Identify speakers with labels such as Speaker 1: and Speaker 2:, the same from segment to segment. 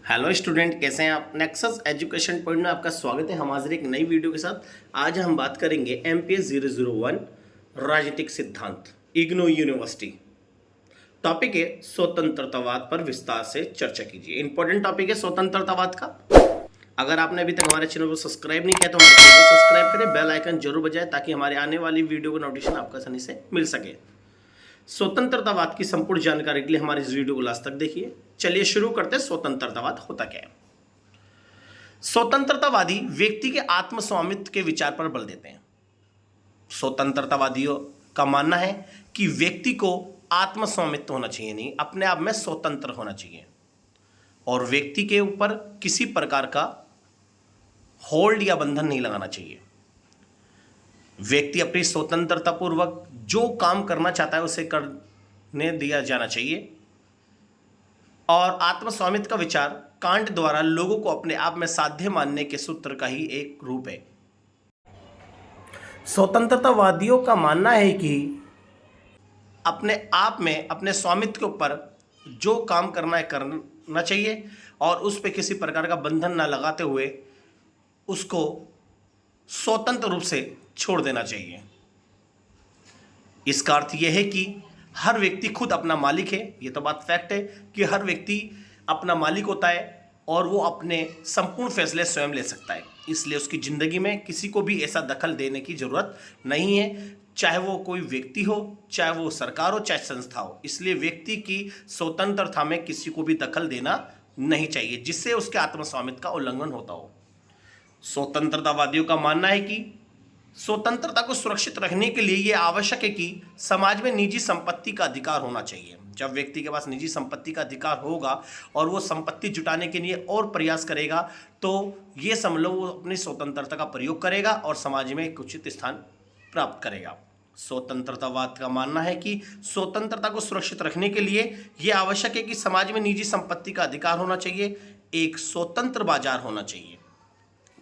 Speaker 1: Hello student, कैसे हैं आप। नेक्सस एजुकेशन पॉइंट में आपका स्वागत है। हम हाजिर एक नई वीडियो के साथ। आज हम बात करेंगे MPS 001 राजनीतिक सिद्धांत, इग्नू यूनिवर्सिटी। टॉपिक है स्वतंत्रतावाद पर विस्तार से चर्चा कीजिए। इंपॉर्टेंट टॉपिक है स्वतंत्रतावाद का। अगर आपने अभी तक हमारे चैनल को सब्सक्राइब नहीं किया तो हमारे चैनल को सब्सक्राइब करें, बेल आइकन जरूर बजाएं ताकि हमारे आने वाली वीडियो का नोटिफिकेशन आपको आसानी से मिल सके। स्वतंत्रतावाद की संपूर्ण जानकारी के लिए हमारे इस वीडियो को लास्ट तक देखिए। चलिए शुरू करते हैं। स्वतंत्रतावाद होता क्या है। स्वतंत्रतावादी व्यक्ति के आत्मस्वामित्व के विचार पर बल देते हैं। स्वतंत्रतावादियों का मानना है कि व्यक्ति को आत्मस्वामित्व होना चाहिए, नहीं अपने आप में स्वतंत्र होना चाहिए, और व्यक्ति के ऊपर किसी प्रकार का होल्ड या बंधन नहीं लगाना चाहिए। व्यक्ति अपनी स्वतंत्रता पूर्वक जो काम करना चाहता है उसे करने दिया जाना चाहिए। और आत्मस्वामित्व का विचार कांट द्वारा लोगों को अपने आप में साध्य मानने के सूत्र का ही एक रूप है। स्वतंत्रतावादियों का मानना है कि अपने आप में अपने स्वामित्व के ऊपर जो काम करना है करना चाहिए, और उस पर किसी प्रकार का बंधन न लगाते हुए उसको स्वतंत्र रूप से छोड़ देना चाहिए। इसका अर्थ यह है कि हर व्यक्ति खुद अपना मालिक है। यह तो बात फैक्ट है कि हर व्यक्ति अपना मालिक होता है और वो अपने संपूर्ण फैसले स्वयं ले सकता है। इसलिए उसकी ज़िंदगी में किसी को भी ऐसा दखल देने की ज़रूरत नहीं है, चाहे वो कोई व्यक्ति हो, चाहे वो सरकार हो, चाहे संस्था हो। इसलिए व्यक्ति की स्वतंत्रता में किसी को भी दखल देना नहीं चाहिए जिससे उसके आत्मस्वामित्व का उल्लंघन होता हो। स्वतंत्रतावादियों का मानना है कि स्वतंत्रता को सुरक्षित रखने के लिए यह आवश्यक है कि समाज में निजी संपत्ति का अधिकार होना चाहिए। जब व्यक्ति के पास निजी संपत्ति का अधिकार होगा और वो संपत्ति जुटाने के लिए और प्रयास करेगा तो ये समझ लो वो अपनी स्वतंत्रता का प्रयोग करेगा और समाज में एक उचित स्थान प्राप्त करेगा। स्वतंत्रतावाद का मानना है कि स्वतंत्रता को सुरक्षित रखने के लिए यह आवश्यक है कि समाज में निजी संपत्ति का अधिकार होना चाहिए, एक स्वतंत्र बाजार होना चाहिए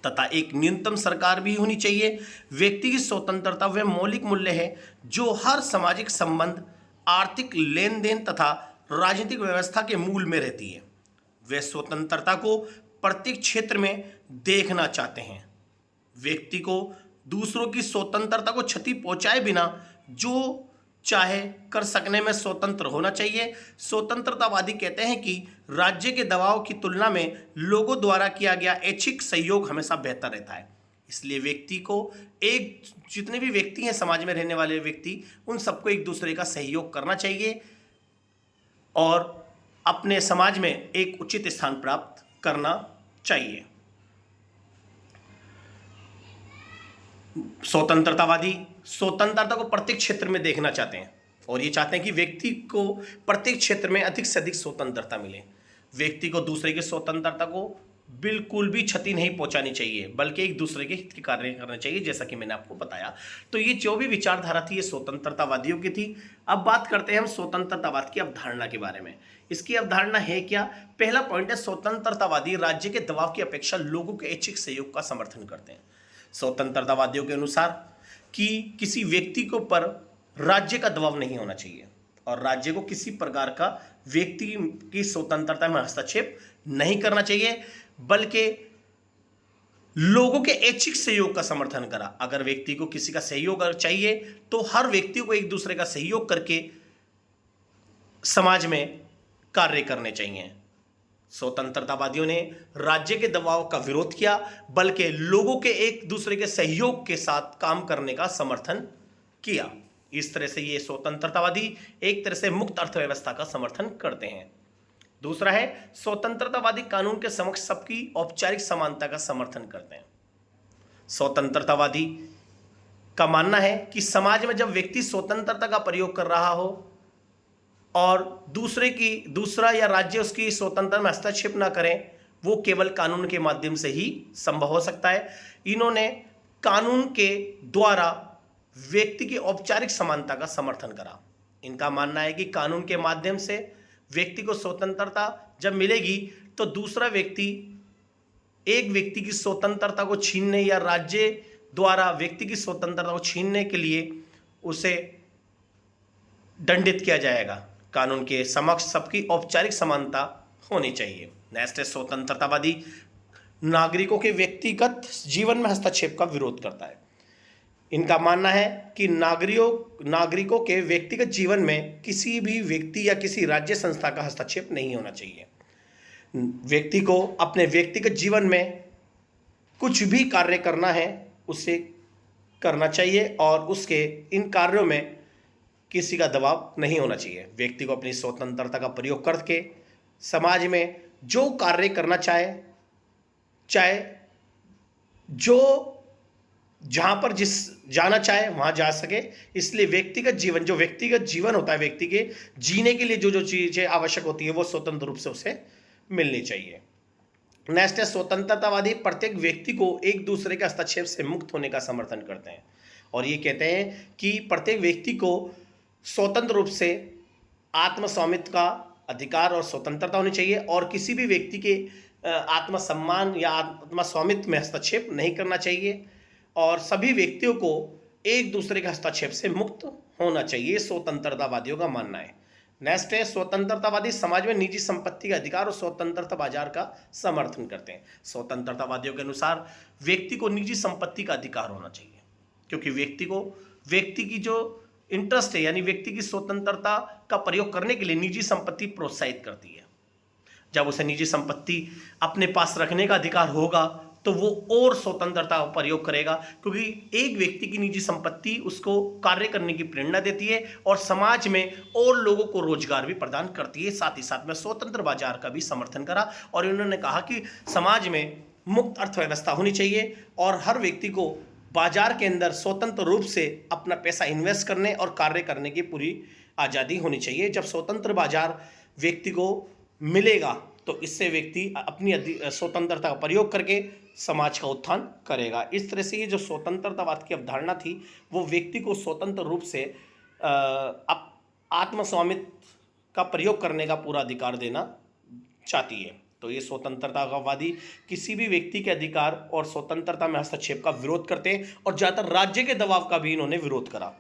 Speaker 1: तथा एक न्यूनतम सरकार भी होनी चाहिए। व्यक्ति की स्वतंत्रता वह मौलिक मूल्य है जो हर सामाजिक संबंध, आर्थिक लेन देन तथा राजनीतिक व्यवस्था के मूल में रहती है। वे स्वतंत्रता को प्रत्येक क्षेत्र में देखना चाहते हैं। व्यक्ति को दूसरों की स्वतंत्रता को क्षति पहुंचाए बिना जो चाहे कर सकने में स्वतंत्र होना चाहिए। स्वतंत्रतावादी कहते हैं कि राज्य के दबाव की तुलना में लोगों द्वारा किया गया ऐच्छिक सहयोग हमेशा बेहतर रहता है। इसलिए व्यक्ति को जितने भी व्यक्ति हैं समाज में रहने वाले व्यक्ति, उन सबको एक दूसरे का सहयोग करना चाहिए और अपने समाज में एक उचित स्थान प्राप्त करना चाहिए। स्वतंत्रतावादी स्वतंत्रता को प्रत्येक क्षेत्र में देखना चाहते हैं और ये चाहते हैं कि व्यक्ति को प्रत्येक क्षेत्र में अधिक से अधिक स्वतंत्रता मिले। व्यक्ति को दूसरे की स्वतंत्रता को बिल्कुल भी क्षति नहीं पहुंचानी चाहिए, बल्कि एक दूसरे के हित के कार्य करना चाहिए, जैसा कि मैंने आपको बताया। तो ये जो भी विचारधारा थी ये स्वतंत्रतावादियों की थी। अब बात करते हैं हम स्वतंत्रतावाद की अवधारणा के बारे में। इसकी अवधारणा है क्या। पहला पॉइंट है, स्वतंत्रतावादी राज्य के दबाव की अपेक्षा लोगों के ऐच्छिक सहयोग का समर्थन करते हैं। स्वतंत्रतावादियों के अनुसार कि किसी व्यक्ति के ऊपर राज्य का दबाव नहीं होना चाहिए और राज्य को किसी प्रकार का व्यक्ति की स्वतंत्रता में हस्तक्षेप नहीं करना चाहिए, बल्कि लोगों के ऐच्छिक सहयोग का समर्थन करा। अगर व्यक्ति को किसी का सहयोग अगर चाहिए तो हर व्यक्ति को एक दूसरे का सहयोग करके समाज में कार्य करने चाहिए। स्वतंत्रतावादियों ने राज्य के दबाव का विरोध किया, बल्कि लोगों के एक दूसरे के सहयोग के साथ काम करने का समर्थन किया। इस तरह से ये स्वतंत्रतावादी एक तरह से मुक्त अर्थव्यवस्था का समर्थन करते हैं। दूसरा है, स्वतंत्रतावादी कानून के समक्ष सबकी औपचारिक समानता का समर्थन करते हैं। स्वतंत्रतावादी का मानना है कि समाज में जब व्यक्ति स्वतंत्रता का प्रयोग कर रहा हो और दूसरा या राज्य उसकी स्वतंत्रता में हस्तक्षेप ना करें, वो केवल कानून के माध्यम से ही संभव हो सकता है। इन्होंने कानून के द्वारा व्यक्ति की औपचारिक समानता का समर्थन करा। इनका मानना है कि कानून के माध्यम से व्यक्ति को स्वतंत्रता जब मिलेगी तो दूसरा व्यक्ति एक व्यक्ति की स्वतंत्रता को छीनने या राज्य द्वारा व्यक्ति की स्वतंत्रता को छीनने के लिए उसे दंडित किया जाएगा। कानून के समक्ष सबकी औपचारिक समानता होनी चाहिए। नेक्स्ट है स्वतंत्रतावादी नागरिकों के व्यक्तिगत जीवन में हस्तक्षेप का विरोध करता है। इनका मानना है कि नागरिकों के व्यक्तिगत जीवन में किसी भी व्यक्ति या किसी राज्य संस्था का हस्तक्षेप नहीं होना चाहिए। व्यक्ति को अपने व्यक्तिगत जीवन में कुछ भी कार्य करना है उसे करना चाहिए और उसके इन कार्यों में किसी का दबाव नहीं होना चाहिए। व्यक्ति को अपनी स्वतंत्रता का प्रयोग करके समाज में जो कार्य करना चाहे जो जहाँ पर जिस जाना चाहे वहाँ जा सके। इसलिए व्यक्तिगत जीवन होता है, व्यक्ति के जीने के लिए जो जो चीज़ें आवश्यक होती है वो स्वतंत्र रूप से उसे मिलनी चाहिए। नेक्स्ट है स्वतंत्रतावादी प्रत्येक व्यक्ति को एक दूसरे के हस्तक्षेप से मुक्त होने का समर्थन करते हैं और ये कहते हैं कि प्रत्येक व्यक्ति को स्वतंत्र रूप से आत्मस्वामित्व का अधिकार और स्वतंत्रता होनी चाहिए और किसी भी व्यक्ति के आत्मसम्मान या आत्मस्वामित्व में हस्तक्षेप नहीं करना चाहिए और सभी व्यक्तियों को एक दूसरे के हस्तक्षेप से मुक्त होना चाहिए, स्वतंत्रतावादियों का मानना है। नेक्स्ट है स्वतंत्रतावादी समाज में निजी संपत्ति का अधिकार और स्वतंत्रता बाजार का समर्थन करते हैं। स्वतंत्रतावादियों के अनुसार व्यक्ति को निजी संपत्ति का अधिकार होना चाहिए क्योंकि व्यक्ति की जो इंटरेस्ट है यानी व्यक्ति की स्वतंत्रता का प्रयोग करने के लिए निजी संपत्ति प्रोत्साहित करती है। जब उसे निजी संपत्ति अपने पास रखने का अधिकार होगा तो वो और स्वतंत्रता का प्रयोग करेगा क्योंकि एक व्यक्ति की निजी संपत्ति उसको कार्य करने की प्रेरणा देती है और समाज में और लोगों को रोजगार भी प्रदान करती है। साथ ही साथ में स्वतंत्र बाजार का भी समर्थन करा और इन्होंने कहा कि समाज में मुक्त अर्थव्यवस्था होनी चाहिए और हर व्यक्ति को बाजार के अंदर स्वतंत्र रूप से अपना पैसा इन्वेस्ट करने और कार्य करने की पूरी आज़ादी होनी चाहिए। जब स्वतंत्र बाजार व्यक्ति को मिलेगा तो इससे व्यक्ति अपनी स्वतंत्रता का प्रयोग करके समाज का उत्थान करेगा। इस तरह से ये जो स्वतंत्रतावाद की अवधारणा थी वो व्यक्ति को स्वतंत्र रूप से आत्मस्वामित्व का प्रयोग करने का पूरा अधिकार देना चाहती है। तो ये स्वतंत्रतावादी किसी भी व्यक्ति के अधिकार और स्वतंत्रता में हस्तक्षेप का विरोध करते हैं और ज़्यादातर राज्य के दबाव का भी इन्होंने विरोध करा।